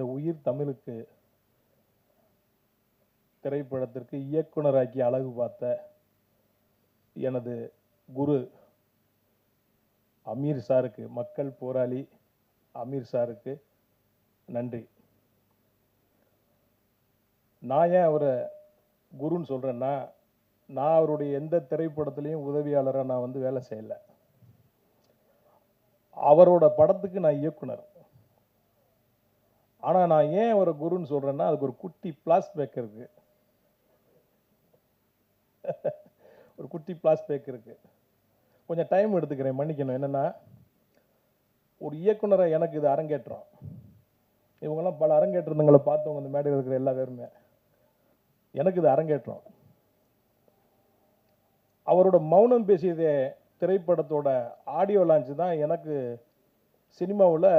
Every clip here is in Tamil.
இந்த உயிர் தமிழுக்கு திரைப்படத்திற்கு இயக்குனராக்கி அழகு பார்த்த எனது குரு அமீர் சாருக்கு, மக்கள் போராளி அமீர் சாருக்கு நன்றி. நான் ஏன் அவரை குருன்னு சொல்கிறேன்னா, நான் அவருடைய எந்த திரைப்படத்துலையும் உதவியாளராக நான் வந்து வேலை செய்யலை. அவரோட படத்துக்கு நான் இயக்குனர். ஆனால் நான் ஏன் அவரை குருன்னு சொல்கிறேன்னா, அதுக்கு ஒரு குட்டி பிளாஸ்பேக் இருக்கு. ஒரு குட்டி பிளாஸ்பேக் இருக்கு. கொஞ்சம் டைம் எடுத்துக்கிறேன், மன்னிக்கணும். என்னென்னா, ஒரு இயக்குனரை எனக்கு இது அரங்கேற்றம். இவங்கெல்லாம் பல அரங்கேற்றங்களை பார்த்தவங்க இந்த மேடையில் இருக்கிற எல்லா பேருமே. எனக்கு இது அரங்கேற்றம். அவரோட மௌனம் பேசியதே திரைப்படத்தோட ஆடியோ லான்ச் தான் எனக்கு சினிமாவில்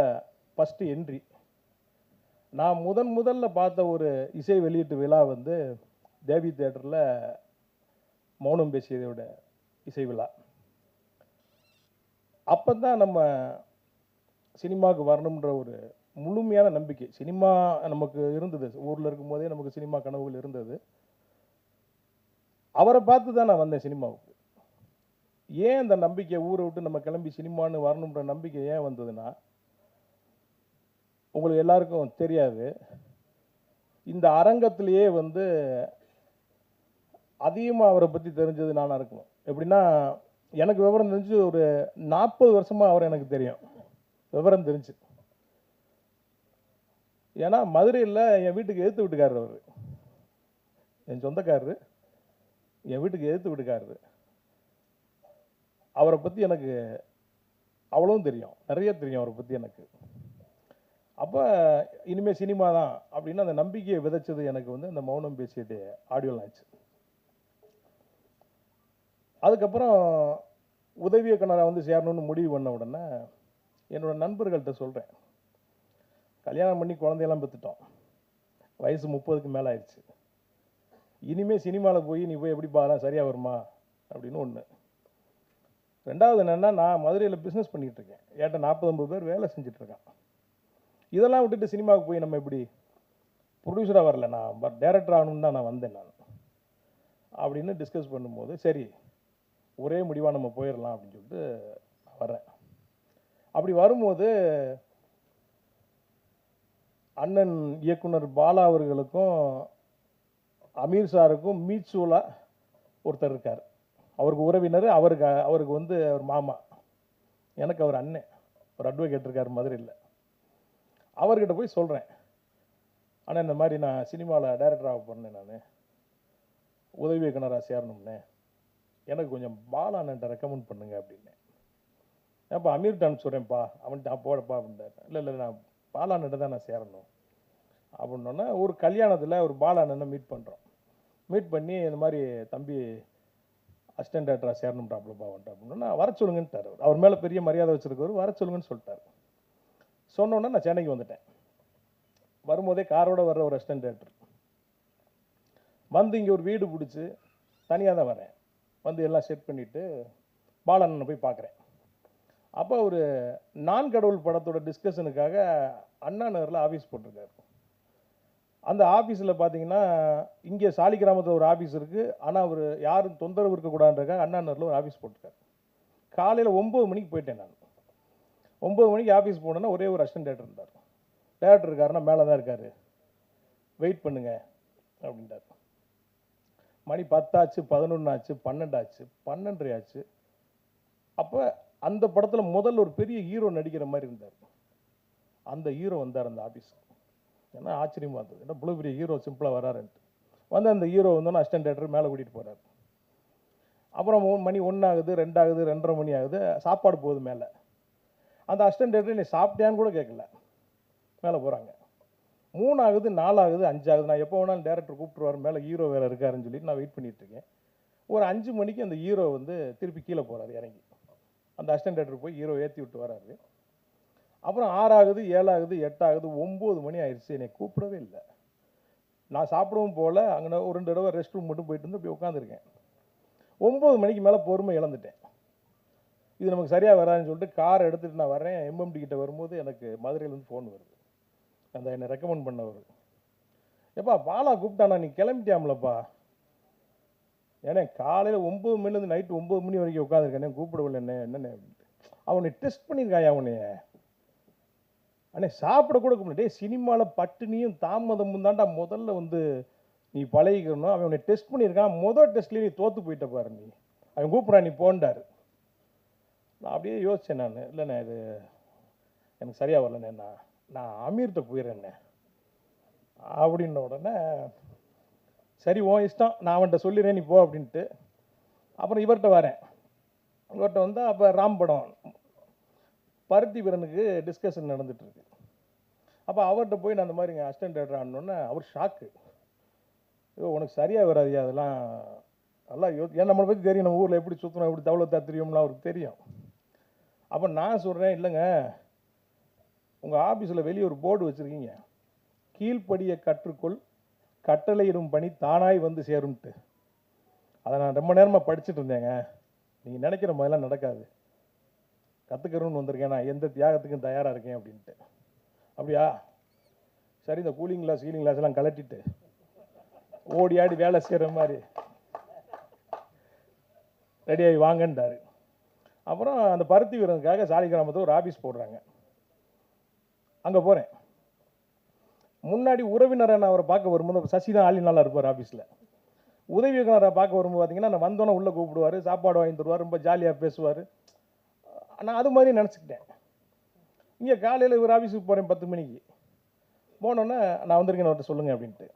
ஃபஸ்ட்டு என்ட்ரி. நான் முதல்ல பார்த்த ஒரு இசை வெளியீட்டு விழா வந்து தேவி தியேட்டரில் மௌனம் பேசியதோட இசை விழா. அப்போ தான் நம்ம சினிமாவுக்கு வரணுன்ற ஒரு முழுமையான நம்பிக்கை சினிமா நமக்கு இருந்தது. ஊரில் இருக்கும்போதே நமக்கு சினிமா கனவுகள் இருந்தது. அவரை பார்த்து தான் நான் வந்தேன் சினிமாவுக்கு. ஏன் அந்த நம்பிக்கை, ஊரை விட்டு நம்ம கிளம்பி சினிமான்னு வரணுன்ற நம்பிக்கை ஏன் வந்ததுன்னா, உங்களுக்கு எல்லாருக்கும் தெரியாது, இந்த அரங்கத்திலேயே வந்து அதிகமாக அவரை பற்றி தெரிஞ்சது நானாக இருக்கணும். எப்படின்னா, எனக்கு விவரம் தெரிஞ்சு ஒரு 40 வருஷமாக அவர் எனக்கு தெரியும், விவரம் தெரிஞ்சு. ஏன்னா மதுரையில் என் வீட்டுக்கு எதிர்த்து வீட்டுக்காரர் அவர், என் சொந்தக்காரரு, என் வீட்டுக்கு எதிர்த்து வீட்டுக்காரரு. அவரை பற்றி எனக்கு அவ்வளவும் தெரியும், நிறைய தெரியும் அவரை பற்றி எனக்கு. அப்போ இனிமேல் சினிமா தான் அப்படின்னு அந்த நம்பிக்கையை விதைச்சது எனக்கு வந்து அந்த மௌனம் பேசியது ஆடியோ லான்ச். அதுக்கப்புறம் உதவி இயக்குனராக வந்து சேரணும்னு முடிவு பண்ண உடனே என்னோட நண்பர்கள்ட்ட சொல்கிறேன், கல்யாணம் பண்ணி குழந்தையெல்லாம் பெற்றுட்டோம், வயசு 30க்கு மேலே ஆயிடுச்சு, இனிமேல் சினிமாவில் போய் நீ போய் எப்படி பாக்கலாம், சரியாக வருமா அப்படின்னு ஒன்று. ரெண்டாவது என்னென்னா, நான் மதுரையில் பிஸ்னஸ் பண்ணிகிட்ருக்கேன், ஏட்ட 40-50 பேர் வேலை செஞ்சிட்ருக்கான். இதெல்லாம் விட்டுட்டு சினிமாவுக்கு போய் நம்ம எப்படி, ப்ரொடியூசராக வரல, நான் டைரக்டர் ஆகணும்னு தான் நான் வந்தேன் நான் அப்படின்னு டிஸ்கஸ் பண்ணும்போது, சரி ஒரே முடிவாக நம்ம போயிடலாம் அப்படின்னு சொல்லிட்டு வரேன். அப்படி வரும்போது அண்ணன் இயக்குனர் பாலா அவர்களுக்கும் அமீர் சாருக்கும் மீட்சூலா ஒருத்தர் இருக்கார், அவருக்கு உறவினர், அவருக்கு வந்து அவர் மாமா, எனக்கு அவர் அண்ணன், ஒரு அட்வொகேட் இருக்கார் மதுரையில். அவர்கிட்ட போய் சொல்கிறேன், ஆனால் இந்த மாதிரி நான் சினிமாவில் டைரக்டராக போனேன், நான் உதவி இயக்குனராக சேரணும்னே, எனக்கு கொஞ்சம் பாலா அண்ணன்ட்ட ரெக்கமெண்ட் பண்ணுங்க அப்படின்னு. அப்போ அமீர்கிட்ட அனுப்பிச்சுட்றேன்ப்பா, அவன்கிட்ட போடப்பா அப்படின்ட்டார். இல்லை நான் பாலா அண்ணன்ட்ட தான் நான் சேரணும் அப்படின்னோன்னா, ஒரு கல்யாணத்தில் ஒரு பாலா அண்ணனை மீட் பண்ணுறோம். மீட் பண்ணி இந்த மாதிரி தம்பி அசிஸ்டன்ட் டைரக்டராக சேரணும்ட்டாப்லப்பா வந்துட்டு அப்படின்னா, வர சொல்லுங்கன்ட்டார். அவர் மேலே பெரிய மரியாதை வச்சுருக்கவர், வர சொல்லுங்கன்னு சொல்லிட்டார். சொன்னோன்னே நான் சென்னைக்கு வந்துட்டேன். வரும்போதே காரோடு வர்ற ஒரு அசிஸ்டன்ட் டைரக்டர் வந்து இங்கே ஒரு வீடு பிடிச்சி தனியாக தான் வரேன். வந்து எல்லாம் செட் பண்ணிவிட்டு பாலண்ணனை போய் பார்க்குறேன். அப்போ ஒரு நான் கடவுள் படத்தோட டிஸ்கஷனுக்காக அண்ணா நகரில் ஆஃபீஸ் போட்டிருக்காரு. அந்த ஆஃபீஸில் பார்த்தீங்கன்னா, இங்கே சாலிகிராமத்தில் ஒரு ஆஃபீஸ் இருக்குது, ஆனால் அவர் யாரும் தொந்தரவு இருக்கக்கூடாதுன்றக்காக அண்ணா நகரில் ஒரு ஆஃபீஸ் போட்டிருக்காரு. காலையில் 9 மணிக்கு போயிட்டேன் நான். 9 மணிக்கு ஆஃபீஸ் போனோன்னா ஒரே ஒரு அசிஸ்டன்ட் டைரக்டர் இருந்தார். டைரக்டர் இருக்காருன்னா மேலே தான் இருக்கார், வெயிட் பண்ணுங்க அப்படின்ட்டார். மணி 10 ஆச்சு, 11 ஆச்சு, 12 ஆச்சு, 12:30 ஆச்சு. அப்போ அந்த படத்தில் முதல்ல ஒரு பெரிய ஹீரோ நடிக்கிற மாதிரி இருந்தார். அந்த ஹீரோ வந்தார் அந்த ஆஃபீஸுக்கு. ஏன்னா ஆச்சரியமாக இருந்தது, ஏன்னா இவ்வளோ பெரிய ஹீரோ சிம்பிளாக வராருன்ட்டு. வந்து அந்த ஹீரோ வந்தோன்னா அசிஸ்டன்ட் டைரக்டர் மேலே கூட்டிகிட்டு போகிறார். அப்புறம் மணி 1 ஆகுது, 2 ஆகுது, 2:30 மணி ஆகுது, சாப்பாடு போகுது மேலே. அந்த அசிஸ்டன்ட் டைரக்டர் நீ சாப்பிட்டியான்னு கூட கேட்கல, மேலே போகிறாங்க. 3 ஆகுது, 4 ஆகுது, 5 ஆகுது. நான் எப்போ வேணாலும் டேரக்டர் கூப்பிட்டுருவார், மேலே ஹீரோ வேறு இருக்காருன்னு சொல்லிட்டு நான் வெயிட் பண்ணிகிட்ருக்கேன். ஒரு 5 மணிக்கு அந்த ஹீரோ வந்து திருப்பி கீழே போகிறாரு இறங்கி. அந்த அசிஸ்டன்ட் டைரக்டர் போய் ஹீரோ ஏற்றி விட்டு வராரு. அப்புறம் 6 ஆகுது, 7 ஆகுது, 8 ஆகுது, 9 மணி ஆயிடுச்சு. என்னை கூப்பிடவே இல்லை. நான் சாப்பிடவும் போகல, அங்கே ஒரு 2 தடவை ரெஸ்ட் ரூம் மட்டும் போயிட்டு வந்து அப்படி உட்காந்துருக்கேன். 9 மணிக்கு மேலே பொறுமை இழந்துட்டேன். இது நமக்கு சரியாக வராதுன்னு சொல்லிட்டு காரை எடுத்துகிட்டு நான் வரேன். எம்எம்டி கிட்ட வரும்போது எனக்கு மதுரையிலேருந்து ஃபோன் வருது. அந்த என்னை ரெக்கமெண்ட் பண்ணவர். எப்பா பாலா கூப்பிட்டானா நீ கிளம்பிட்டியாமலப்பா? ஏன்னா காலையில் 9 மணிலேருந்து நைட்டு 9 மணி வரைக்கும் உட்காந்துருக்கேன், கூப்பிடவில்லை என்ன என்னென்ன அப்படின்ட்டு. அவனை டெஸ்ட் பண்ணியிருக்காயா அவனைய? அண்ணே சாப்பிட கூட கூப்பிட, டே சினிமாவில் பட்டினியும் தாமதமும் தாண்டா முதல்ல வந்து நீ பழகிக்கணும். அவனை டெஸ்ட் பண்ணியிருக்கான், முதல் டெஸ்ட்லேயே நீ தோற்று போயிட்ட பாரு, நீ அவன் கூப்பிட்றான் நீ போண்டார். நான் அப்படியே யோசித்தேன், நான் இல்லைண்ணே இது எனக்கு சரியாக வரலண்ணே, நான் அமீர்கிட்ட போயிடுறேண்ணே அப்படின்ன உடனே சரி உன் இஷ்டம், நான் அவன்கிட்ட சொல்லிடுறேன் நீ போ அப்படின்ட்டு. அப்புறம் இவர்கிட்ட வரேன். இவர்கிட்ட வந்தால் அப்போ ராம் படம் பருத்தி வீரனுக்கு டிஸ்கஷன் நடந்துகிட்ருக்கு. அப்போ அவர்கிட்ட போய் நான் அந்த மாதிரிங்க அசிஸ்டன்ட் டேரக்டர் ஆனோடனே அவர் ஷாக்கு. ஐயோ உனக்கு சரியாக வராது அதெல்லாம், நல்லா ஏன் நம்மளை பற்றி தெரியும், நம்ம ஊரில் எப்படி சுற்றணும் எப்படி தவளத்தா தெரியும்லாம் அவருக்கு தெரியும். அப்போ நான் சொல்கிறேன், இல்லைங்க உங்கள் ஆஃபீஸில் வெளியே ஒரு போர்டு வச்சுருக்கீங்க, கீழ்ப்படியை கற்றுக்கொள் கட்டளையிடும் பணி தானாய் வந்து சேரும்ட்டு. அதை நான் ரொம்ப நேரமாக படிச்சுட்டு இருந்தேங்க. நீங்கள் நினைக்கிற மாதிரிலாம் நடக்காது, கற்றுக்கிறோன்னு வந்திருக்கேன், நான் எந்த தியாகத்துக்கும் தயாராக இருக்கேன் அப்படின்ட்டு. அப்படியா சரி, இந்த கூலிங் கிளாஸ் ஹீலிங் கிளாஸ் எல்லாம் கலட்டிட்டு ஓடி ஆடி வேலை செய்கிற மாதிரி ரெடியாகி வாங்கன்றாரு. அப்புறம் அந்த பருத்தி வீரனுக்காக சாலி கிராமத்தில் ஒரு ஆஃபீஸ் போடுறாங்க. அங்கே போகிறேன். முன்னாடி உறவினரை நான் அவரை பார்க்க வரும்போது சசி தான் ஆளி நல்லா இருப்பார் ஆஃபீஸில். உதவி இயக்குனரை பார்க்க வரும்போது பார்த்தீங்கன்னா நான் வந்தோன்னே உள்ளே கூப்பிடுவார், சாப்பாடு வாங்கி தருவார், ரொம்ப ஜாலியாக பேசுவார். நான் அது மாதிரி நினச்சிக்கிட்டேன். இங்கே காலையில் ஒரு ஆஃபீஸுக்கு போகிறேன் 10 மணிக்கு. போனோன்னே நான் வந்திருக்கேன் அவர்கிட்ட சொல்லுங்கள் அப்படின்ட்டு.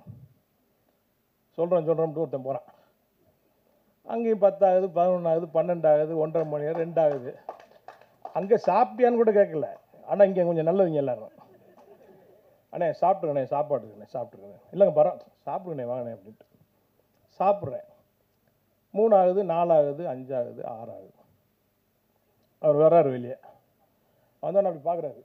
சொல்கிறேன்ட்டு ஒருத்தன் போகிறான். அங்கேயும் 10 ஆகுது, 11 ஆகுது, 12 ஆகுது, 1:30 மணி 2 ஆகுது. அங்கே சாப்பிட்டியான்னு கூட கேட்கல. ஆனால் இங்கே கொஞ்சம் நல்லவங்க எல்லாரும், அண்ணே சாப்பிட்டுருங்கண்ணே, சாப்பாடுங்கண்ணே சாப்பிட்டுருங்கண்ணே, இல்லைங்க பரவாயில்ல சாப்பிடுங்கண்ணே வாங்கண்ணே அப்படின்ட்டு. சாப்பிட்றேன். 3 ஆகுது, 4 ஆகுது, 5 ஆகுது, 6 ஆகுது. அவர் வர்றாரு வெளியே. வந்தோன்னு அப்படி பார்க்குறாரு.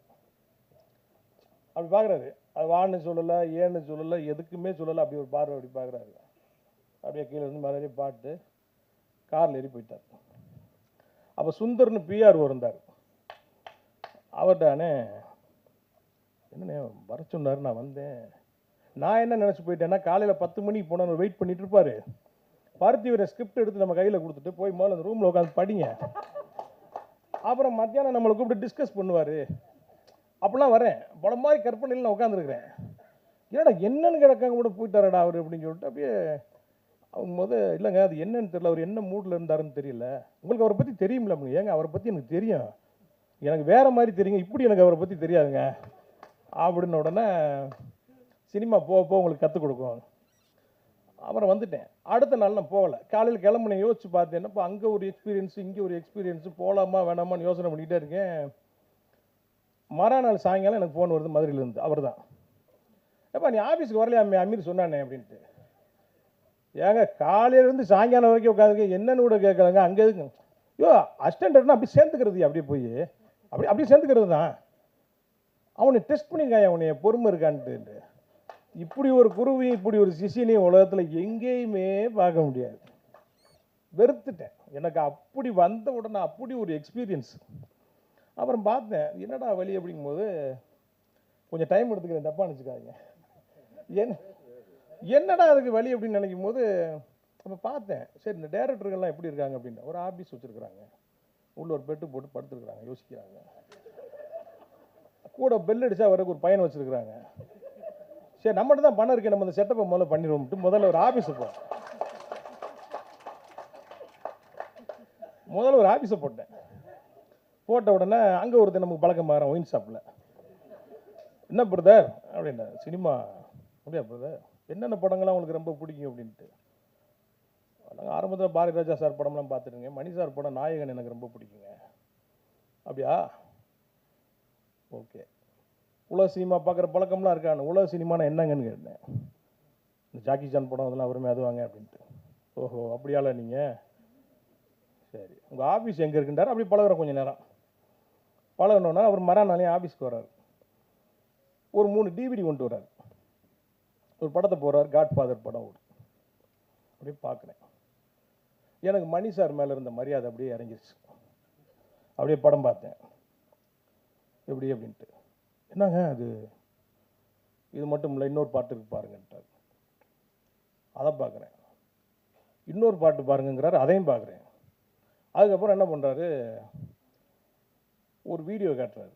அது வான்னு சொல்லலை, ஏன்னு சொல்லலை, எதுக்குமே சொல்லலை. அப்படி ஒரு பார்வை அப்படி பார்க்குறாரு. அப்படியே கீழே இருந்து மேலே பாட்டு காரில் ஏறி போயிட்டார். அப்போ சுந்தர்னு பிஆர் இருந்தார். அவர்கிட்டானே என்னண்ணே வர சொன்னார், நான் வந்தேன். நான் என்ன நினச்சி போயிட்டேன்னா காலையில் 10 மணிக்கு போனால் வெயிட் பண்ணிட்டு இருப்பார். பருத்தி வீர ஸ்கிரிப்ட் எடுத்து நம்ம கையில் கொடுத்துட்டு போய் முதல்ல அந்த ரூமில் உட்காந்து படிங்க, அப்புறம் மத்தியானம் நம்மளை கூப்பிட்டு டிஸ்கஸ் பண்ணுவார். அப்படிலாம் வரேன். படம் மாதிரி கற்பனையில் நான் உட்காந்துருக்கிறேன். ஏன்னா என்னன்னு கிடக்காங்க கூட போயிட்டாரடா அவர் அப்படின்னு சொல்லிட்டு அப்படியே அவங்க இல்லைங்க அது என்னன்னு தெரியல, அவர் என்ன மூடில் இருந்தாருன்னு தெரியல. உங்களுக்கு அவரை பற்றி தெரியுமில்ல? ஏங்க அவரை பற்றி எனக்கு தெரியும், எனக்கு வேறு மாதிரி தெரியுங்க, இப்படி எனக்கு அவரை பற்றி தெரியாதுங்க அப்படின்ன உடனே சினிமா போக உங்களுக்கு கற்றுக் கொடுக்கும். அப்புறம் வந்துட்டேன். அடுத்த நாள் நான் போகலை. காலையில் கிளம்புனேன். யோசிச்சு பார்த்தேன், இப்போ அங்கே ஒரு எக்ஸ்பீரியன்ஸு, இங்கே ஒரு எக்ஸ்பீரியன்ஸு, போகலாமா வேணாமான்னு யோசனை பண்ணிக்கிட்டே இருக்கேன். மறுநாள் சாயங்காலம் எனக்கு ஃபோன் வருது மதுரையிலேருந்து. அவர் தான், எப்போ நீ ஆஃபீஸுக்கு வரலையா அமீர் சொன்னானே அப்படின்ட்டு. ஏங்க காலையிலேருந்து சாயங்காலம் வரைக்கும் உட்காந்துருக்கேன், என்னன்னு கூட கேட்கலங்க. அங்கே இருக்கு ஐயோ அசிஸ்டன்ட்னா அப்படி சேர்ந்துக்கிறது, அப்படியே போய் அப்படியே சேர்ந்துக்கிறது தான். அவனை டெஸ்ட் பண்ணியிருக்கான், அவனைய பொறுமை இருக்கான்ட்டு. இப்படி ஒரு குருவையும் இப்படி ஒரு சிஷியனையும் உலகத்தில் எங்கேயுமே பார்க்க முடியாது. வெறுத்துட்டேன். எனக்கு அப்படி வந்த உடனே அப்படி ஒரு எக்ஸ்பீரியன்ஸ். அப்புறம் பார்த்தேன் என்னடா வழி அப்படிங்கும்போது கொஞ்சம் டைம் எடுத்துக்கிறேன், தப்பாக நினச்சிக்காதீங்க. என்னடா அதுக்கு வழி அப்படின்னு நினைக்கும் போது அப்போ பார்த்தேன், சரி இந்த டேரக்டர்கள்லாம் எப்படி இருக்காங்க அப்படின்னு. ஒரு ஆஃபீஸ் வச்சுருக்குறாங்க, உள்ள ஒரு பெட்டு போட்டு படுத்துருக்குறாங்க, யோசிக்கிறாங்க. கூட பெல் அடித்தா வரக்கு ஒரு பையனை வச்சுருக்குறாங்க. சரி நம்மகிட்ட தான் பணம் இருக்கு, நம்ம இந்த செட்டப்பை முதல்ல பண்ணிடுவோம். முதல்ல ஒரு ஆஃபீஸை போட்டேன். போட்ட உடனே அங்கே ஒருத்தர் நமக்கு பழக்கம் மாறோம் ஒயின் ஷாப்பில். என்ன பிரதர் அப்படின்னா, சினிமா அப்படியா பிரதர், என்னென்ன படங்கள்லாம் உங்களுக்கு ரொம்ப பிடிக்கும் அப்படின்ட்டு. நாங்கள் ஆரம்பத்தில் பாரதி ராஜா சார் படம்லாம் பார்த்துருங்க, மணி சார் படம் நாயகன் எனக்கு ரொம்ப பிடிக்குங்க. அப்படியா, ஓகே. உலக சினிமா பார்க்குற பழக்கம்லாம் இருக்கான்னு. உலக சினிமானா என்னங்கன்னு கேட்டேன். இந்த ஜாக்கி சான் படம் அதெல்லாம் வருமே அது வாங்க அப்படின்ட்டு. ஓஹோ அப்படியால நீங்கள், சரி உங்கள் ஆஃபீஸ் எங்கே இருக்குன்றார். அப்படி பழகுறோம் கொஞ்சம் நேரம். பழகணுன்னா அவர் மறுநாளையும் ஆஃபீஸ்க்கு வர்றார். ஒரு 3 டிவிடி கொண்டு வர்றார். ஒரு படத்தை போடுறார், காட்ஃபாதர் படம். அப்படியே பார்க்குறேன். எனக்கு மணி சார் மேலே இருந்த மரியாதை அப்படியே இறங்கிருச்சு. அப்படியே படம் பார்த்தேன் எப்படி அப்படின்ட்டு. என்னங்க அது இது மட்டும் இல்லை, இன்னொரு பாட்டு இருக்கு பாருங்கன்ட்டார். அதை பார்க்குறேன். இன்னொரு பாட்டு பாருங்கிறாரு, அதையும் பார்க்குறேன். அதுக்கப்புறம் என்ன பண்ணுறாரு, ஒரு வீடியோ காட்டுறாரு.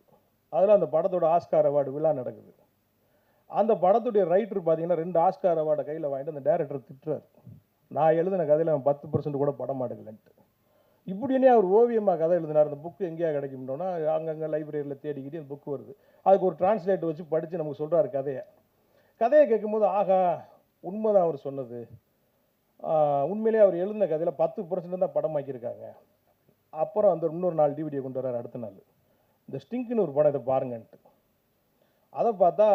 அதில் அந்த படத்தோட ஆஸ்கார் அவார்டு விழா நடக்குது. அந்த படத்துடைய ரைட்டர் பார்த்தீங்கன்னா 2 ஆஸ்கார் அவார்டை கையில் வாங்கிட்டு அந்த டேரக்டர் திட்டுறாரு. நான் எழுதின கதையில் அவன் 10% கூட படம் எடுக்கலன்ட்டு. இப்படின்னே அவர் ஓவியமாக கதை எழுதினார். அந்த புக்கு எங்கேயா கிடைக்கும்னோன்னா அங்கங்கே லைப்ரரியில் தேடிக்கிட்டு அந்த புக்கு வருது. அதுக்கு ஒரு டிரான்ஸ்லேட்டர் வச்சு படித்து நமக்கு சொல்கிறாரு கதையை கேட்கும்போது ஆகா உண்மைதான் அவர் சொன்னது. உண்மையிலேயே அவர் எழுதின கதையில் 10% தான் படமாக்கியிருக்காங்க. அப்புறம் அந்த இன்னொரு நாள் டிவிடியை கொண்டு வர்றாரு. அடுத்த நாள் இந்த ஸ்டிங்க்னு ஒரு படம், இதை பாருங்கன்ட்டு. அதை பார்த்தா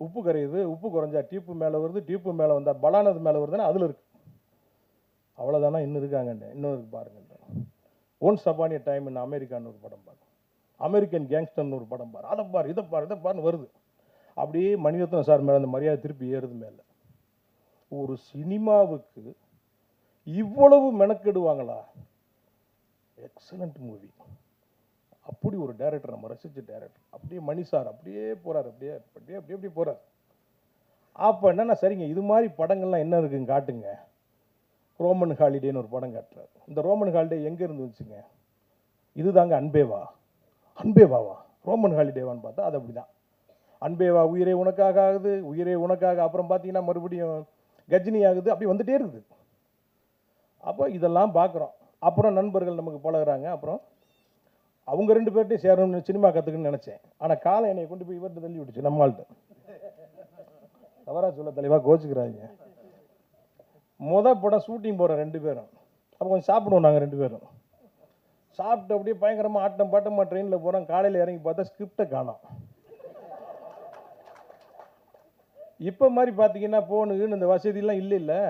உப்பு கரையுது, உப்பு குறைஞ்சா டியூப்பு மேலே வருது, டியூப்பு மேலே வந்தால் பலானது மேலே வருதுன்னா அதில் இருக்குது. அவ்வளோதானா, இன்னும் இருக்காங்கன்னு இன்னும் இருக்கு பாருங்க. Once upon a time in அமெரிக்கான்னு ஒரு படம் பாரு, அமெரிக்கன் கேங்ஸ்டர்னு ஒரு படம் பாரு, அதை பாரு இதை பாருன்னு வருது. அப்படியே மணிரத்னம் சார் மேலே அந்த மரியாதை திருப்பி ஏறுது மேலே. ஒரு சினிமாவுக்கு இவ்வளவு மெனக்கெடுவாங்களா? Excellent movie. அப்படி ஒரு டைரக்டர், நம்ம ரசிச்ச டைரக்டர். அப்படியே மணி சார் அப்படியே போகிறார், அப்படியே அப்படியே அப்படியே அப்படியே போகிறார். அப்போ என்னன்னா, சரிங்க இது மாதிரி படங்கள்லாம் என்ன இருக்குன்னு காட்டுங்க. ரோமன் ஹாலிடேன்னு ஒரு படம் காட்டுறாரு. இந்த ரோமன் ஹாலிடே எங்கே இருந்து வந்துச்சுங்க? இதுதாங்க அன்பேவாவா ரோமன் ஹாலிடேவான்னு பார்த்தா அது அப்படி தான். அன்பேவா உயிரே உனக்காக ஆகுது, உயிரே உனக்காக. அப்புறம் பார்த்தீங்கன்னா மறுபடியும் கஜினி ஆகுது, அப்படி வந்துட்டே இருக்குது. அப்போ இதெல்லாம் பார்க்குறோம். அப்புறம் நண்பர்கள் நமக்கு பழகுறாங்க. அப்புறம் அவங்க 2 பேர்ட்டையும் சேரணும்னு சினிமா கற்றுக்குன்னு நினச்சேன். ஆனால் காலை என்னை கொண்டு போய் இவர்கிட்ட தள்ளி விட்டுச்சு, நம்மள்கிட்ட. தவறா சொல்ல தலைவா, கோச்சுக்கிறாங்க. படம் ஷூட்டிங் போகிற 2 பேரும். அப்போ கொஞ்சம் சாப்பிடுவோம் நாங்கள் 2 பேரும். சாப்பிட்டு அப்படியே பயங்கரமாக ஆட்டம் பாட்டமாக ட்ரெயினில் போகிறோம். காலையில் இறங்கி பார்த்தா ஸ்கிரிப்டை காணோம். இப்போ மாதிரி பார்த்தீங்கன்னா ஃபோனுக்குன்னு இந்த வசதியெல்லாம் இல்லை.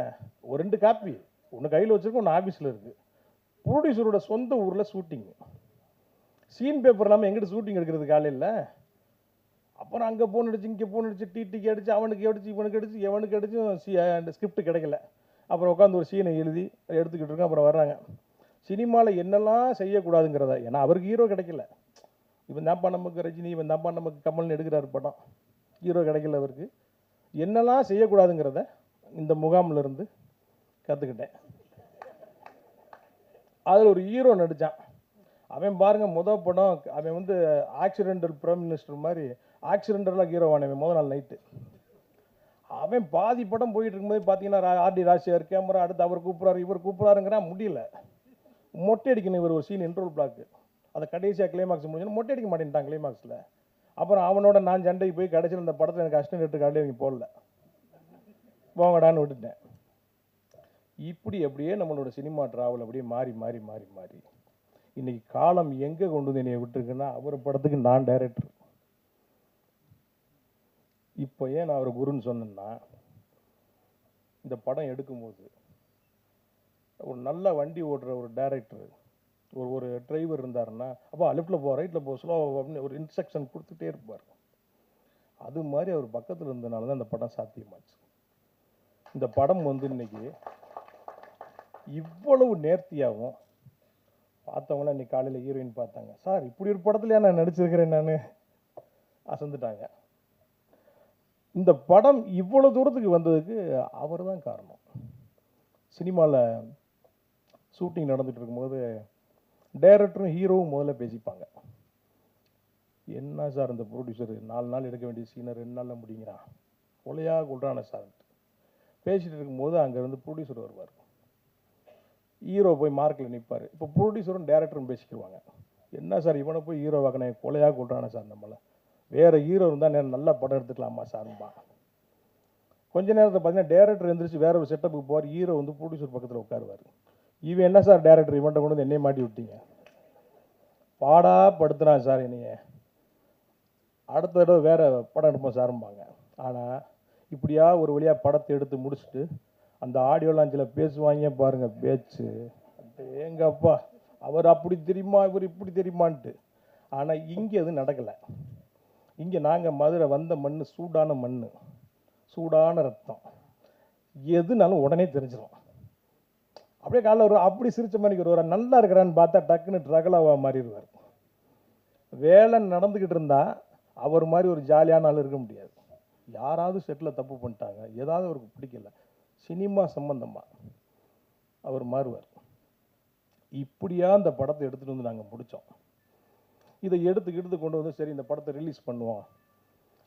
ஒரு 2 காப்பி, ஒன்று கையில் வச்சுருக்கோம், ஒன்று ஆஃபீஸில் இருக்குது. ப்ரொடியூசரோட சொந்த ஊரில் ஷூட்டிங். சீன் பேப்பர் இல்லாமல் எங்கிட்ட ஷூட்டிங் எடுக்கிறது காலையில். அப்புறம் அங்கே ஃபோன் அடிச்சு, இங்கே ஃபோன் அடிச்சு, டிடிக்கு அடிச்சு, அவனுக்கு அடிச்சு, இவனுக்கு அடிச்சு, எவனுக்கு அடிச்சும் அந்த ஸ்கிரிப்ட் கிடைக்கல. அப்புறம் உட்காந்து ஒரு சீனை எழுதி எடுத்துக்கிட்டு இருக்கோம். அப்புறம் வர்றாங்க. சினிமாவில் என்னெல்லாம் செய்யக்கூடாதுங்கிறத, ஏன்னா அவருக்கு ஹீரோ கிடைக்கல. இவன் தான்ப்பா நமக்கு ரஜினி, இவன் தான்ப்பா நமக்கு கமல்னு எடுக்கிறாரு படம். ஹீரோ கிடைக்கல அவருக்கு. என்னெல்லாம் செய்யக்கூடாதுங்கிறத இந்த முகாமில் இருந்து கற்றுக்கிட்டேன். அதில் ஒரு ஹீரோ நடித்தான். அவன் பாருங்க, படம் அவன் ஆக்சிடென்டல் பிரைம் மினிஸ்டர் மாதிரி ஆக்சிடென்டலாக ஹீரோவான அவன் நாள் நைட்டு. அவன் பாதி படம் போயிட்டு இருக்கும்போது பார்த்தீங்கன்னா ஆர்டி ராஜசேகர் கேமரா அடுத்து அவர் கூப்பிட்றாரு, இவர் கூப்பிட்றாருங்கிறா முடியல. மொட்டை அடிக்கணும் இவர் ஒரு சீன் இன்ட்ரோல் பிளாக்கு. அதை கடைசியாக கிளைமாக்ஸ் முடிஞ்சோன்னு மொட்டை அடிக்க மாட்டேன்ட்டான் கிளைமாக்ஸில். அப்புறம் அவனோட நான் சண்டைக்கு போய் கடைசியில் இந்த படத்தில் எனக்கு அசிஸ்டன்ட் கார்டு அவங்க போடல, போங்கடான்னு விட்டுட்டேன். இப்படி அப்படியே நம்மளோட சினிமா ட்ராவல் அப்படியே மாறி மாறி மாறி மாறி இன்னைக்கு காலம் எங்கே கொண்டு வந்து என்னை விட்டுருக்குன்னா, அவர் படத்துக்கு நான் டைரக்டர். இப்போ ஏன் நான் அவர் குருன்னு சொன்னேன்னா, இந்த படம் எடுக்கும்போது ஒரு நல்ல வண்டி ஓட்டுற ஒரு டைரக்டர், ஒரு டிரைவர் இருந்தாருன்னா, அப்போ லெஃப்டில் போ, ரைட்டில் போ, ஸ்லோ அப்படின்னு ஒரு இன்ஸ்ட்ரக்ஷன் கொடுத்துட்டே இருப்பார். அது மாதிரி அவர் பக்கத்தில் இருந்தனால தான் இந்த படம் சாத்தியமாச்சு. இந்த படம் இன்னைக்கு இவ்வளவு நேர்த்தியாகவும் பார்த்தவங்களாம் இன்னைக்கு காலையில் ஹீரோயின் பார்த்தாங்க. சார் இப்படி ஒரு படத்துலையா நான் நடிச்சிருக்கிறேன், நான் அசந்துட்டாங்க. இந்த படம் இவ்வளோ தூரத்துக்கு வந்ததுக்கு அவர் தான் காரணம். சினிமாவில் ஷூட்டிங் நடந்துட்டு இருக்கும்போது டைரக்டரும் ஹீரோவும் முதல்ல பேசிப்பாங்க. என்ன சார் இந்த ப்ரொடியூசர் 4 நாள் எடுக்க வேண்டிய சீனை 2 நாளில் முடிங்கிறான், கொலையாக கொள்றான சார் பேசிகிட்டு இருக்கும்போது அங்கேருந்து ப்ரொடியூசர் வருவார். ஹீரோ போய் மார்க்கில் நிற்பார். இப்போ ப்ரொடியூசரும் டைரக்டரும் பேசிக்குவாங்க. என்ன சார் இவனை போய் ஹீரோ வாக்கின கொலையாக கொள்றான சார், நம்மளை வேறு ஹீரோ இருந்தால் நல்ல படம் எடுத்துக்கலாமா சார்பா. கொஞ்ச நேரத்தில் பார்த்தீங்கன்னா டைரக்டர் எழுந்திரிச்சு வேற ஒரு செட்டப்புக்கு போவார். ஹீரோ ப்ரொடியூசர் பக்கத்தில் உட்காருவார். இவன் என்ன சார் டைரக்டர் இவன்ட்ட கொண்டு வந்து என்னையே மாட்டி விட்டீங்க, பாடா படுத்துறான் சார் என்னைய, அடுத்த தடவை வேறு படம் எடுப்போம் சாரும்பாங்க. ஆனால் இப்படியா ஒரு வழியாக படத்தை எடுத்து முடிச்சுட்டு அந்த ஆடியோ லாஞ்சில் பேசுவாங்க பாருங்கள் பேச்சு, எங்கப்பா அவர் அப்படி தெரியுமா இவர் இப்படி தெரியுமான்ட்டு. ஆனால் இங்கே அது நடக்கலை. இங்கே நாங்கள் மதுரை வந்த மண் சூடான மண், சூடான ரத்தம், எதுனாலும் உடனே தெரிஞ்சிடும். அப்படியே காலைல வருவார், அப்படி சிரிச்ச மணிக்கு வருவார், நல்லா இருக்கிறான்னு பார்த்தா டக்குன்னு ட்ரகலாக மாறிடுவார். வேலை நடந்துக்கிட்டு இருந்தால் அவர் மாதிரி ஒரு ஜாலியான ஆள் இருக்க முடியாது. யாராவது செட்டில் தப்பு பண்ணிட்டாங்க, ஏதாவது அவருக்கு பிடிக்கல, சினிமா சம்பந்தமாக அவர் மாறுவார். இப்படியா அந்த படத்தை எடுத்துகிட்டு வந்து நாங்கள் முடித்தோம். இதை எடுத்து கொண்டு வந்து சரி இந்த படத்தை ரிலீஸ் பண்ணுவோம்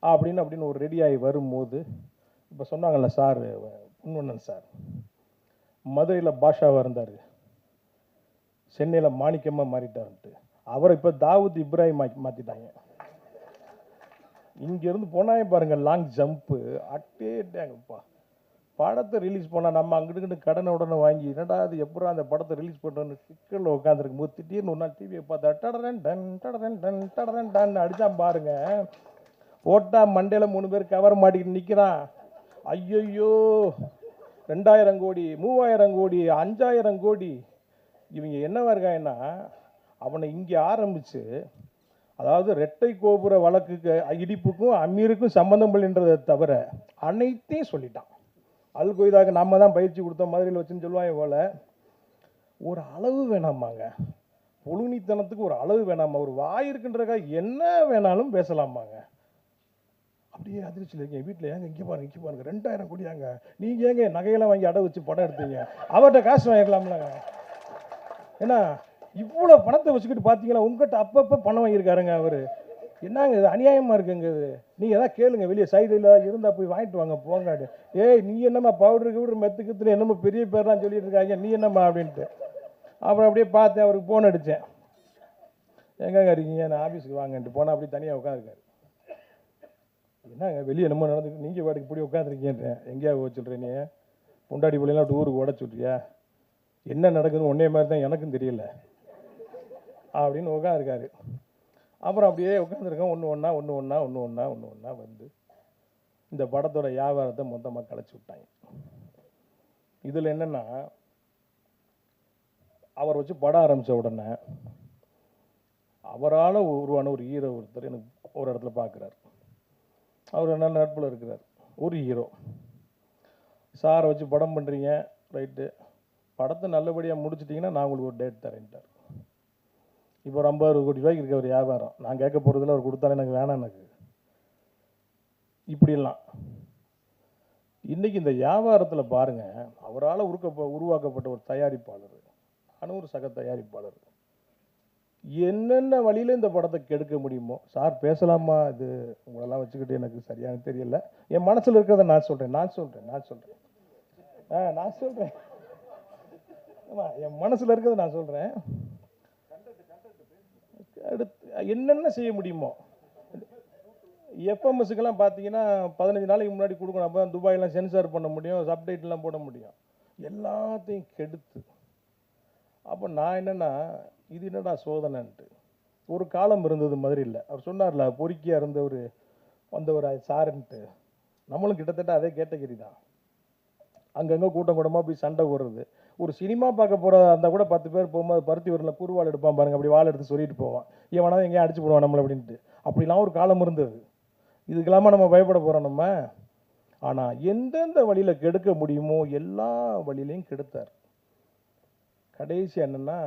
அப்படின்னு ஒரு ரெடியாகி வரும்போது, இப்போ சொன்னாங்கல்ல சார், பொன்வண்ணன் சார் மதுரையில் பாஷாவாக இருந்தார், சென்னையில் மாணிக்கமாக மாறிட்டார்ன்ட்டு, அவரை இப்போ தாவூத் இப்ராஹிம் மாற்றிட்டாங்க. இங்கேருந்து போனாயே பாருங்கள், லாங் ஜம்ப்பு அட்டேட்டாங்கப்பா. படத்தை ரிலீஸ் பண்ணால் நம்ம அங்கிட்டு கடனை உடனே வாங்கி என்னடா அது எப்படா அந்த படத்தை ரிலீஸ் பண்ணுறோன்னு சிக்கலில் உட்காந்துருக்கும் போது திடீர்னு ஒரு நாள் டிவியை பார்த்தா டடரன் டன் டடரன் டன் டடரன் டன் அடித்தான் பாருங்க. போட்டால் மண்டையில் 3 பேர் கவர் மாட்டிக்கிட்டு நிற்கிறான். ஐயோ 2000 கோடி 3000 கோடி 5000 கோடி. இவங்க என்னவா இருக்காங்கன்னா, அவனை இங்கே ஆரம்பித்து, அதாவது ரெட்டை கோபுர வழக்குக்கு இடிப்புக்கும் அமீருக்கும் சம்பந்தம் இல்லைன்றதை தவிர அனைத்தையும் சொல்லிட்டான். அல் கொய்தாக்கு நம்ம தான் பயிற்சி கொடுத்தோம் மதுரையில் வச்சுன்னு சொல்லுவாங்க போல். ஒரு அளவு வேணாமாங்க, பொழுனித்தனத்துக்கு ஒரு அளவு வேணாமா? ஒரு வாய் இருக்குன்றக்கா என்ன வேணாலும் பேசலாமாங்க? அப்படியே அதிர்ச்சியில் இருக்கேன். வீட்டில் ஏங்க இங்கே பாருங்க 2000 கோடியாங்க, நீங்கள் ஏங்க நகையெல்லாம் வாங்கி அடை வச்சு படம் எடுத்தீங்க? அவர்கிட்ட காசு வாங்கிக்கலாம்லங்க. ஏன்னா இவ்வளோ பணத்தை வச்சுக்கிட்டு பார்த்தீங்கன்னா உங்கள்கிட்ட அப்பப்போ பணம் வாங்கியிருக்காருங்க அவர். என்னங்க இது அநியாயமாக இருக்குங்க இது. நீங்கள் எதாவது கேளுங்க, வெளியே சைடில் இருந்தால் போய் வாங்கிட்டு வாங்க போங்காடு. ஏய் நீ என்னம்மா பவுடரு மெத்துக்குத்துல என்னமோ பெரிய பேர்லாம் சொல்லிட்டு இருக்காங்க, நீ என்னம்மா அப்படின்ட்டு. அப்புறம் அப்படியே பார்த்தேன், அவருக்கு ஃபோன் அடித்தேன். எங்கங்க இருக்கீங்க, நான் ஆஃபீஸுக்கு வாங்கன்ட்டு போனால் அப்படி தனியாக உட்காந்துருக்காரு. என்னங்க வெளியே என்னமோ நடந்துட்டு நீங்கள் வாட்டுக்கு இப்படி உட்காந்துருக்கீன்றேன். எங்கேயா வச்சுட்றேன், நீ பொண்டாடி பிள்ளைலாம் டூருக்கு உடச்சு விட்றியா? என்ன நடக்குதுன்னு ஒன்றே மாதிரி தான் எனக்கும் தெரியல அப்படின்னு உட்காந்துருக்காரு. அப்புறம் அப்படியே உட்காந்துருக்கோம். ஒன்று ஒன்றா வந்து இந்த படத்தோட வியாபாரத்தை மொத்தமாக கலைச்சி விட்டாங்க. இதில் என்னென்னா, அவர் வச்சு படம் ஆரம்பித்த உடனே அவரால் உருவான ஒரு ஹீரோ ஒருத்தர் எனக்கு ஒரு இடத்துல பார்க்குறாரு. அவர் என்ன நட்பில் இருக்கிறார், ஒரு ஹீரோ. சாரை வச்சு படம் பண்ணுறீங்க, ரைட்டு, படத்தை நல்லபடியாக முடிச்சிட்டிங்கன்னா நான் உங்களுக்கு ஒரு டேட் தரேன்ட்டார். இப்போ ஒரு 50-60 கோடி ரூபாய்க்கு இருக்க ஒரு வியாபாரம், நான் கேட்க போகிறதில்ல, அவர் கொடுத்தாலும் எனக்கு வேணாம். எனக்கு இப்படிலாம் இன்றைக்கி இந்த வியாபாரத்தில் பாருங்கள், அவரால் உருவாக்கப்பட்ட ஒரு தயாரிப்பாளர், நானும் ஒரு சக தயாரிப்பாளர், என்னென்ன வழியில் இந்த படத்தை கெடுக்க முடியுமோ. சார் பேசலாமா? இது உங்களெல்லாம் வச்சுக்கிட்டு எனக்கு சரியான தெரியல. என் மனசில் இருக்கிறத நான் சொல்கிறேன் என் மனசில் இருக்கிறத நான் சொல்கிறேன். அடுத்து என்னென்ன செய்ய முடியுமோ. எஃப்எம்எஸ்க்கெல்லாம் பார்த்தீங்கன்னா 15 நாளைக்கு முன்னாடி கொடுக்கணும், அப்போ துபாயெல்லாம் சென்சார் பண்ண முடியும், சப்டைட்லாம் போட முடியும். எல்லாத்தையும் கெடுத்து, அப்போ நான் என்னென்னா, இது என்னடா சோதனைன்ட்டு. ஒரு காலம் இருந்தது மதுரையில், அவர் சொன்னார்ல பொறுக்கியாக இருந்தவர் வந்தவர் சாருன்ட்டு, நம்மளும் கிட்டத்தட்ட அதே கேட்டகரி தான். அங்கங்கே கூட்டமாக போய் சண்டை போடுறது. ஒரு சினிமா பார்க்க போகிற இருந்தால் கூட 10 பேர் போகும்போது பருத்தி வரல குறுவாள் எடுப்பான் பாருங்க, அப்படி வாள் எடுத்து சொல்லிட்டு போவான், எவனா எங்கேயும் அடிச்சு போடுவான் நம்மளை அப்படின்ட்டு. அப்படிலாம் ஒரு காலம் இருந்தது. இதுக்கெல்லாமா நம்ம பயப்பட போகிறோம் நம்ம? ஆனால் எந்தெந்த வழியில் கெடுக்க முடியுமோ எல்லா வழியிலையும் கெடுத்தார். கடைசி என்னென்னா,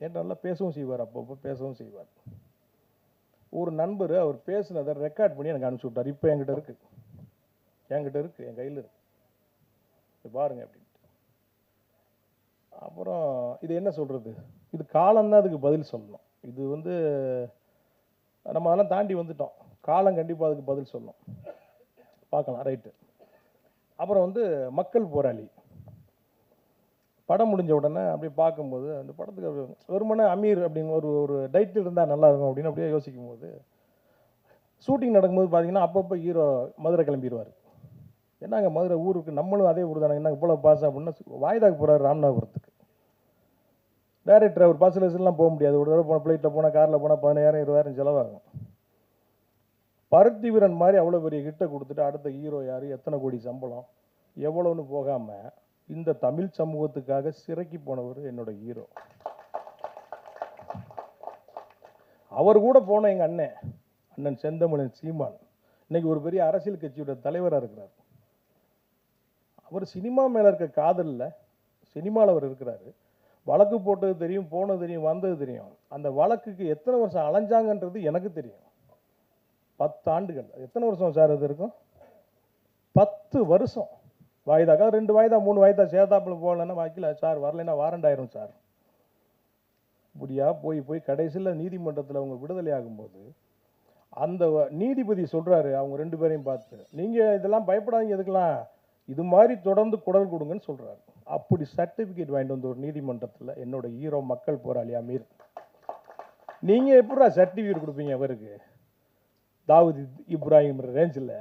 என்கிட்ட நல்லா பேசவும் செய்வார், அப்பப்போ பேசவும் செய்வார். ஒரு நண்பர் அவர் பேசுனதை ரெக்கார்ட் பண்ணி எனக்கு அனுப்பிச்சி விட்டார். இப்போ என்கிட்ட இருக்குது, என் கையில் இருக்குது, பாருங்க அப்படின்ட்டு. அப்புறம் இது என்ன சொல்கிறது, இது காலம்தான் அதுக்கு பதில் சொல்லணும். இது வந்து நம்ம அதெல்லாம் தாண்டி வந்துட்டோம், காலம் கண்டிப்பாக அதுக்கு பதில் சொல்லணும். பார்க்கலாம், ரைட்டு. அப்புறம் வந்து மக்கள் போராளி படம் முடிஞ்ச உடனே அப்படியே பார்க்கும்போது, அந்த படத்துக்கு வெறுமனே அமீர் அப்படின்னு ஒரு டைட்டில் இருந்தால் நல்லாயிருக்கும் அப்படின்னு அப்படியே யோசிக்கும் போது, ஷூட்டிங் நடக்கும்போது பார்த்தீங்கன்னா அப்பப்போ ஹீரோ மதுரை கிளம்பிடுவார். என்னங்க மதுரை ஊருக்கு, நம்மளும் அதே ஊர் தானே, என்ன இவ்வளோ பாஸ் அப்படின்னா வாய்தாக்கு போகிறார் ராமநாதபுரத்துக்கு. டைரக்டர் அவர் பஸ் லெஸ்லாம் போக முடியாது, ஒரு தடவை போன ஃப்ளைட்டில் போனால் காரில் போனால் 15,000-20,000 செலவாகும். பருத்தி வீரன் மாதிரி அவ்வளோ பெரிய ஹிட்டை கொடுத்துட்டு அடுத்த ஹீரோ யார், எத்தனை கோடி சம்பளம், எவ்வளோன்னு போகாமல் இந்த தமிழ் சமூகத்துக்காக சிறைக்கு போனவர் என்னோட ஹீரோ. அவர் கூட போன எங்கள் அண்ணன் செந்தமிழன் சீமான் இன்னைக்கு ஒரு பெரிய அரசியல் கட்சியோட தலைவராக இருக்கிறார். அவர் சினிமா மேலே இருக்க காதலில் சினிமாவில் அவர் இருக்கிறாரு. வழக்கு போட்டது தெரியும், போனது தெரியும், வந்தது தெரியும். அந்த வழக்குக்கு எத்தனை வருஷம் அலைஞ்சாங்கன்றது எனக்கு தெரியும். 10 ஆண்டுகள். எத்தனை வருஷம் சார் அது இருக்கும்? 10 வருஷம் வாய்தாக்கா 2 வாய்தா 3 வாய்தா சேர்த்தாப்பில் போகலன்னா வாக்கில் சார் வரலைன்னா வாரண்ட் ஆயிரும் சார். இப்படியா போய் போய் கடைசியில் நீதிமன்றத்தில் அவங்க விடுதலை ஆகும்போது அந்த நீதிபதி சொல்கிறாரு அவங்க 2 பேரையும் பார்த்து, நீங்கள் இதெல்லாம் பயப்படாதீங்க, எதுக்கெல்லாம் இது மாதிரி தொடர்ந்து குரல் கொடுங்கன்னு சொல்கிறாரு. அப்படி சர்டிஃபிகேட் வாங்கிட்டு வந்து ஒரு நீதிமன்றத்தில் என்னோட ஹீரோ மக்கள் போராளி அமீர், நீங்கள் எப்படா சர்டிஃபிகேட் கொடுப்பீங்க அவருக்கு? தாவூத் இப்ராஹிம் ரேஞ்சில்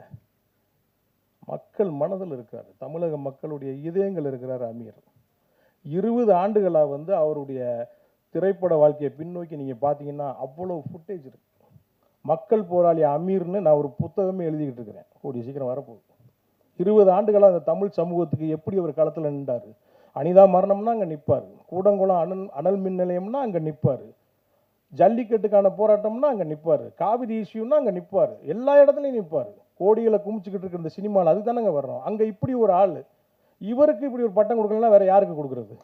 மக்கள் மனதில் இருக்கிறார், தமிழக மக்களுடைய இதயங்கள் இருக்கிறார் அமீர். 20 ஆண்டுகளாக வந்து அவருடைய திரைப்பட வாழ்க்கையை பின்னோக்கி நீங்கள் பார்த்தீங்கன்னா அவ்வளோ ஃபுட்டேஜ் இருக்கு. மக்கள் போராளி அமீர்னு நான் ஒரு புத்தகமே எழுதிக்கிட்டு இருக்கிறேன், கூடிய சீக்கிரம் வரப்போகுது. 20 ஆண்டுகளாக அந்த தமிழ் சமூகத்துக்கு எப்படி அவர் களத்தில் நின்றார். அனிதா மரணம்னா அங்கே நிற்பார், கூடங்குளம் அனல் மின் நிலையம்னா அங்கே நிற்பார், ஜல்லிக்கட்டுக்கான போராட்டம்னா அங்கே நிற்பார், காவிரி இஷ்யூன்னா அங்கே நிற்பார், எல்லா இடத்துலையும் நிற்பார். கோடிகளை குமிச்சுக்கிட்டு இருக்கிற இந்த சினிமாவில் அதுதானங்க வர்றோம். அங்கே இப்படி ஒரு ஆள், இவருக்கு இப்படி ஒரு பட்டம் கொடுக்கலன்னா வேற யாருக்கு கொடுக்குறது?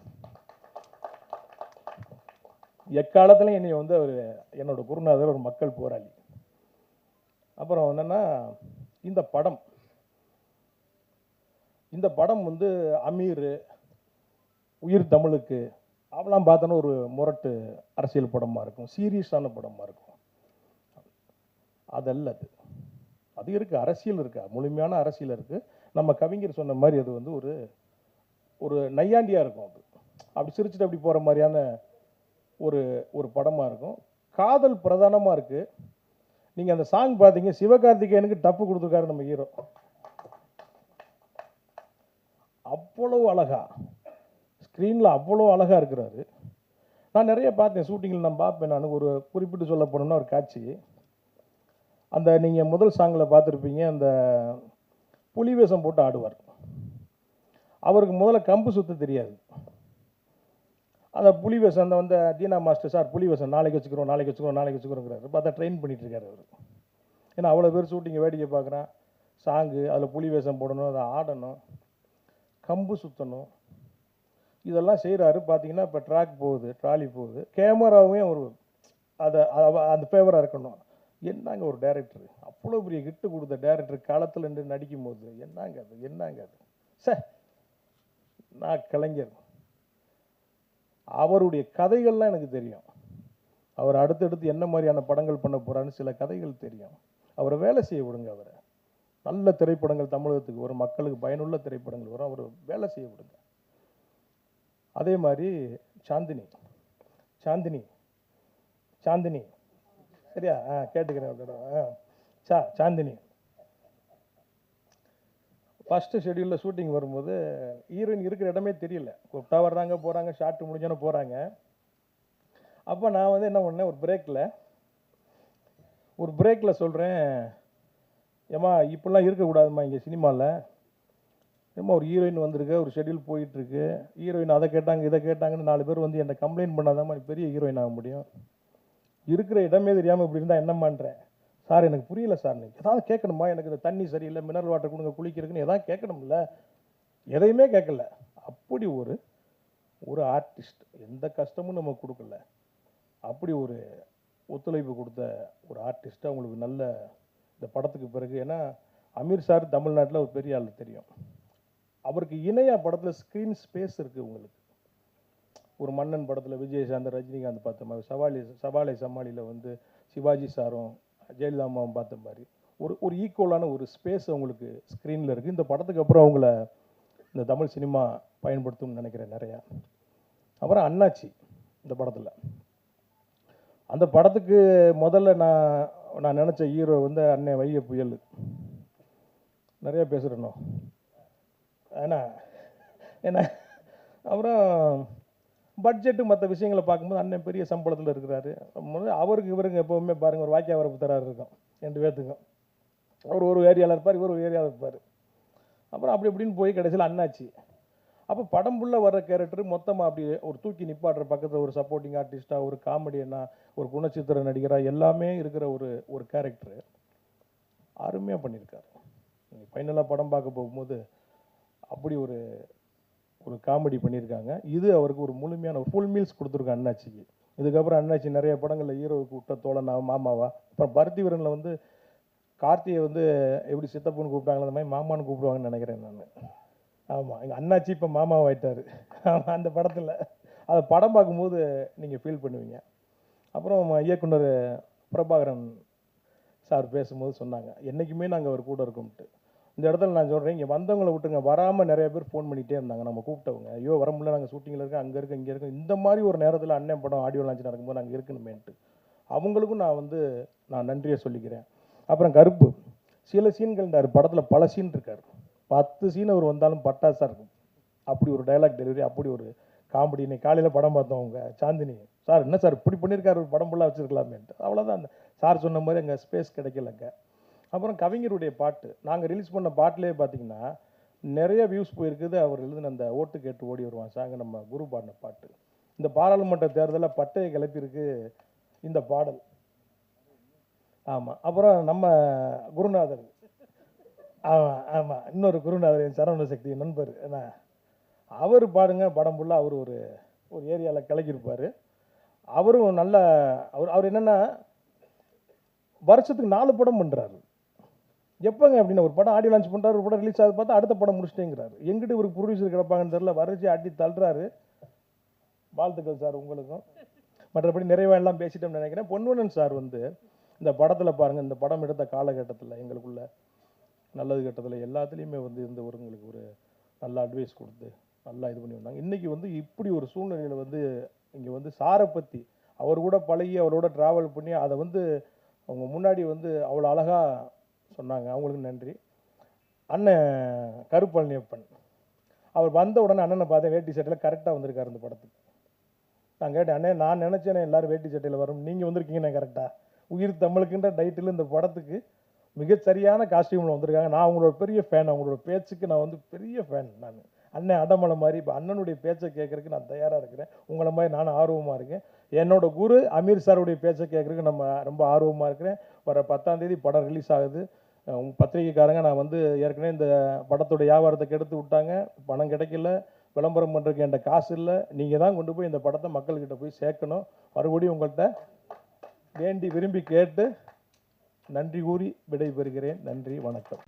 எக்காலத்திலையும் என்னை வந்து அவர் என்னோட குருநாதர், ஒரு மக்கள் போராளி. அப்புறம் என்னன்னா இந்த படம் வந்து அமீர், உயிர் தமிழுக்கு அவெல்லாம் பார்த்தோன்னா ஒரு முரட்டு அரசியல் படமாக இருக்கும், சீரியஸான படமாக இருக்கும். அதல்ல அது இருக்குது, அரசியல் இருக்கா, முழுமையான அரசியல் இருக்குது. நம்ம கவிஞர் சொன்ன மாதிரி அது வந்து ஒரு நையாண்டியாக இருக்கும். அது அப்படி சிரிச்சுட்டு அப்படி போகிற மாதிரியான ஒரு படமாக இருக்கும். காதல் பிரதானமாக இருக்குது. நீங்கள் அந்த சாங் பார்த்தீங்க, சிவகார்த்திகேயனுக்கு டப்பு கொடுத்துருக்காரு நம்ம ஹீரோ. அவ்வளவு அழகா ஸ்க்ரீனில் அவ்வளோ அழகாக இருக்கிறாரு. நான் நிறைய பார்த்தேன் ஷூட்டிங்கில், நான் பார்ப்பேன். நான் ஒரு குறிப்பிட்டு சொல்ல போனோம்னா ஒரு காட்சி, அந்த நீங்கள் முதல் சாங்கில் பார்த்துருப்பீங்க, அந்த புலி வேஷம் போட்டு ஆடுவார். அவருக்கு முதல்ல கம்பு சுத்த தெரியாது. அந்த புலி வேஷம் அந்த வந்து தீனா மாஸ்டர், சார் புலி வேஷம் நாளைக்கு வச்சுக்கிறோங்கிறாரு. பார்த்தா ட்ரெயின் பண்ணிகிட்டு இருக்காரு அவர். ஏன்னா அவ்வளோ பேர் ஷூட்டிங்கை வேடிக்கை பார்க்குறான், சாங்கு, அதில் புலி வேஷம் போடணும், அதை ஆடணும், கம்பு சுற்றணும், இதெல்லாம் செய்கிறாரு. பார்த்தீங்கன்னா இப்போ ட்ராக் போகுது, ட்ராலி போகுது, கேமராவும் ஒரு அந்த ஃபேவராக இருக்கணும். என்னங்க ஒரு டைரக்டர், அவ்வளோ பெரிய ஹிட்டு கொடுத்த டைரக்டர் காலத்தில் நின்று நடிக்கும் போது என்னங்க அது சார். நான் கலைஞர், அவருடைய கதைகள்லாம் எனக்கு தெரியும். அவர் அடுத்தடுத்து என்ன மாதிரியான படங்கள் பண்ண போகிறான்னு சில கதைகள் தெரியும். அவரை வேலை செய்ய விடுங்க. அவரை நல்ல திரைப்படங்கள் தமிழகத்துக்கு வரும், மக்களுக்கு பயனுள்ள திரைப்படங்கள் வரும், அவர் வேலை செய்ய விடுங்க. அதே மாதிரி சாந்தினி சரியா? கேட்டுக்கிறேன். சாந்தினி ஃபஸ்ட்டு ஷெடியூலில் ஷூட்டிங் வரும்போது ஹீரோயின் இருக்கிற இடமே தெரியல. கூப்பிட்டா வர்றாங்க, போகிறாங்க, ஷார்ட் முடிஞ்சோன்னு போகிறாங்க. அப்போ நான் வந்து என்ன பண்ணேன், ஒரு பிரேக்கில் சொல்கிறேன், ஏம்மா இப்படிலாம் இருக்கக்கூடாதும்மா இங்கே சினிமாவில். ஏம்மா ஒரு ஹீரோயின் வந்திருக்கு, ஒரு ஷெடியூல் போயிட்டுருக்கு, ஹீரோயின் அதை கேட்டாங்க இதை கேட்டாங்கன்னு 4 பேர் வந்து என்னை கம்ப்ளைண்ட் பண்ணாதாம்மா நீ பெரிய ஹீரோயின் ஆக முடியும். இருக்கிற இடமே தெரியாமல் இப்படி இருந்தால் என்னம்மான்றேன். சார் எனக்கு புரியல சார், நீங்கள் ஏதாவது கேட்கணுமா, எனக்கு இந்த தண்ணி சரியில்லை, மினரல் வாட்டர் கொடுங்க குளிக்கிறதுக்குன்னு எதாவது கேட்கணும்ல. எதையுமே கேட்கல. அப்படி ஒரு ஆர்டிஸ்ட், எந்த கஷ்டமும் நம்ம கொடுக்கல, அப்படி ஒரு ஒத்துழைப்பு கொடுத்த ஒரு ஆர்டிஸ்ட்டு. அவங்களுக்கு நல்ல இந்த படத்துக்கு பிறகு, ஏன்னா அமீர் சார் தமிழ்நாட்டில் ஒரு பெரிய ஆள் தெரியும், அவருக்கு இணையா படத்தில் ஸ்க்ரீன் ஸ்பேஸ் இருக்குது. உங்களுக்கு ஒரு மன்னன் படத்தில் விஜயசாந்த் ரஜினிகாந்த் பார்த்த மாதிரி, சவாலை சமாளியில் வந்து சிவாஜி சாரும் ஜெயலலிதா அம்மாவும் பார்த்த மாதிரி ஒரு ஈக்குவலான ஒரு ஸ்பேஸ் அவங்களுக்கு ஸ்க்ரீனில் இருக்குது. இந்த படத்துக்கு அப்புறம் அவங்கள இந்த தமிழ் சினிமா பயன்படுத்தும்னு நினைக்கிறேன் நிறையா. அப்புறம் அண்ணாச்சி இந்த படத்தில், அந்த படத்துக்கு முதல்ல நான் நினச்ச ஹீரோ வந்து அண்ணன் வைகை புயல். நிறைய பேசுகிறேனோ ஏன்னா அப்புறம் பட்ஜெட்டு மற்ற விஷயங்களை பார்க்கும்போது அண்ணன் பெரிய சம்பளத்தில் இருக்கிறாரு. அவருக்கு இவருங்க எப்போவுமே பாருங்கள் ஒரு வாக்கிய வரப்பு தராரு இருக்கும் 2 பேர்த்துக்கும். அவர் ஒரு ஏரியாவில் இருப்பார், இவர் ஒரு ஏரியாவில் இருப்பார். அப்புறம் அப்படி இப்படின்னு போய் கடைசியில் அண்ணாச்சி. அப்போ படம் ஃபுல்லாக வர்ற கேரக்டர் மொத்தமாக அப்படி ஒரு தூக்கி நிப்பாடுற பக்கத்தில் ஒரு சப்போர்ட்டிங் ஆர்டிஸ்ட்டாக, ஒரு காமெடியனா, ஒரு குணச்சித்திர நடிகராக எல்லாமே இருக்கிற ஒரு கேரக்டரு அருமையாக பண்ணியிருக்காரு. நீங்கள் ஃபைனலாக படம் பார்க்க போகும்போது அப்படி ஒரு காமெடி பண்ணியிருக்காங்க. இது அவருக்கு ஒரு முழுமையான ஃபுல் மீல்ஸ் கொடுத்துருக்காங்க அண்ணாச்சிக்கு. இதுக்கப்புறம் அண்ணாச்சி நிறைய படங்களில் ஹீரோவுக்கு விட்ட தோழனா மாமாவா. அப்புறம் பருத்தி வீரனில் வந்து கார்த்தியை வந்து எப்படி சித்தப்பன்னு கூப்பிட்டாங்களோ அந்த மாதிரி மாமான்னு கூப்பிடுவாங்கன்னு நினைக்கிறேன் நான். ஆமாம், எங்கள் அண்ணாச்சி இப்போ மாமாவாயிட்டார். ஆமாம், அந்த படத்தில் அதை படம் பார்க்கும்போது நீங்கள் ஃபீல் பண்ணுவீங்க. அப்புறம் இயக்குனர் பிரபாகரன் சார் பேசும்போது சொன்னாங்க, என்றைக்குமே நாங்கள் அவர் கூட இருக்கோம்ட்டு. இந்த இடத்துல நான் சொல்கிறேன், இங்கே வந்தவங்களை விட்டுருங்க, வராமல் நிறைய பேர் ஃபோன் பண்ணிகிட்டே இருந்தாங்க நம்ம கூப்பிட்டவங்க. ஐயோ வர முடியல, நாங்கள் ஷூட்டிங்கில் இருக்கோம், அங்கே இருக்கோம், இங்கே இருக்கோம். இந்த மாதிரி ஒரு நேரத்தில் அண்ணன் படம் ஆடியோ லான்ச் நடக்கும்போது நாங்கள் இருக்கணுமேன்ட்டு அவங்களுக்கும் நான் நன்றியை சொல்லிக்கிறேன். அப்புறம் கருப்பு சில சீன்கள் படத்தில் பல சீன் இருக்கார். 10 சீன் அவர் வந்தாலும் பட்டாசாக இருக்கும். அப்படி ஒரு டைலாக் டெலிவரி, அப்படி ஒரு காமெடி. இன்னைக்கு காலையில் படம் பார்த்தோம், அவங்க சாந்தினி சார் என்ன சார் இப்படி பண்ணியிருக்காரு, ஒரு படம் ஃபுல்லாக வச்சுருக்கலாமேன்ட்டு. அவ்வளோதான், அந்த சார் சொன்ன மாதிரி அங்கே ஸ்பேஸ் கிடைக்கலங்க. அப்புறம் கவிஞருடைய பாட்டு நாங்கள் ரிலீஸ் பண்ண பாட்டிலே பார்த்தீங்கன்னா நிறைய வியூஸ் போயிருக்குது. அவர் எழுதின அந்த ஓட்டு கேட்டு ஓடி வருவான் சாங்க, நம்ம குரு பாடின பாட்டு. இந்த பாராளுமன்ற தேர்தலில் பட்டையை கிளப்பியிருக்கு இந்த பாடல். ஆமாம், அப்புறம் நம்ம குருநாதர், ஆமாம் ஆமாம், இன்னொரு குருநாதர் என் சரவண சக்தி நண்பர், என்ன அவர் பாடுங்க படம் ஃபுல்லாக. அவர் ஒரு ஒரு ஏரியாவில் கிளக்கியிருப்பார். அவரும் நல்ல அவர் என்னென்னா வருஷத்துக்கு 4 படம் பண்ணுறாரு. எப்போங்க அப்படின்னா ஒரு படம் ஆடியோ லான்ச் பண்ணுறாரு, ஒரு படம் ரிலீஸ் ஆகுது, பார்த்தா அடுத்த படம் முடிச்சிட்டேங்கிறாரு. எங்கிட்ட ஒரு ப்ரொடியூசர் கிடப்பாங்கன்னு தெரியல, வரைச்சி அடி தள்ளுறாரு. வாழ்த்துக்கள் சார் உங்களுக்கும். மற்றபடி நிறைவாக எல்லாம் பேசிட்டோம்னு நினைக்கிறேன். பொன்வண்ணன் சார் வந்து இந்த படத்தில் பாருங்கள், இந்த படம் எடுத்த காலகட்டத்தில் எங்களுக்குள்ள நல்லது கட்டத்தில் எல்லாத்துலேயுமே வந்து இருந்தவங்களுக்கு ஒரு நல்ல அட்வைஸ் கொடுத்து நல்லா இது பண்ணி வந்தாங்க. இன்றைக்கி வந்து இப்படி ஒரு சூழ்நிலையில் வந்து இங்கே வந்து சாரை பற்றி அவர் கூட பழகி அவரோட ட்ராவல் பண்ணி அதை வந்து அவங்க முன்னாடி வந்து அவ்வளோ அழகாக சொன்னாங்க. அவங்களுக்கு நன்றி. அண்ணன் கருப்பழனியப்பன் அவர் வந்த உடனே அண்ணனை பார்த்தேன், வேட்டி சட்டையில் கரெக்டாக வந்திருக்காரு இந்த படத்துக்கு. நான் கேட்டேன், அண்ணே நான் நினச்சேனே எல்லோரும் வேட்டி சட்டையில் வரும், நீங்கள் வந்திருக்கீங்கண்ணே கரெக்டாக. உயிர் தமிழுக்குன்ற டைட்டில் இந்த படத்துக்கு மிகச்சரியான காஸ்டியூமில் வந்திருக்காங்க. நான் அவங்களோட பெரிய ஃபேன், அவங்களோட பேச்சுக்கு நான் வந்து பெரிய ஃபேன். நான் அண்ணன் அடமலை மாதிரி இப்போ அண்ணனுடைய பேச்சை கேட்குறதுக்கு நான் தயாராக இருக்கிறேன். உங்களை மாதிரி நானும் ஆர்வமாக இருக்கேன். என்னோட குரு அமீர் சாருடைய பேச்சை கேட்குறதுக்கு நம்ம ரொம்ப ஆர்வமாக இருக்கிறேன். வர 10ஆம் தேதி படம் ரிலீஸ் ஆகுது. பத்திரிகைக்காரங்க நான் வந்து ஏற்கனவே இந்த படத்தோட வியாபாரத்தை கெடுத்து விட்டாங்க, பணம் கிடைக்கல, விளம்பரம் பண்ணுறதுக்கு என்கிட்ட காசு இல்லை. நீங்கள் தான் கொண்டு போய் இந்த படத்தை மக்கள்கிட்ட போய் சேர்க்கணும். மறுபடியும் உங்கள்கிட்ட வேண்டி விரும்பி கேட்டு நன்றி கூறி விடைபெறுகிறேன். நன்றி, வணக்கம்.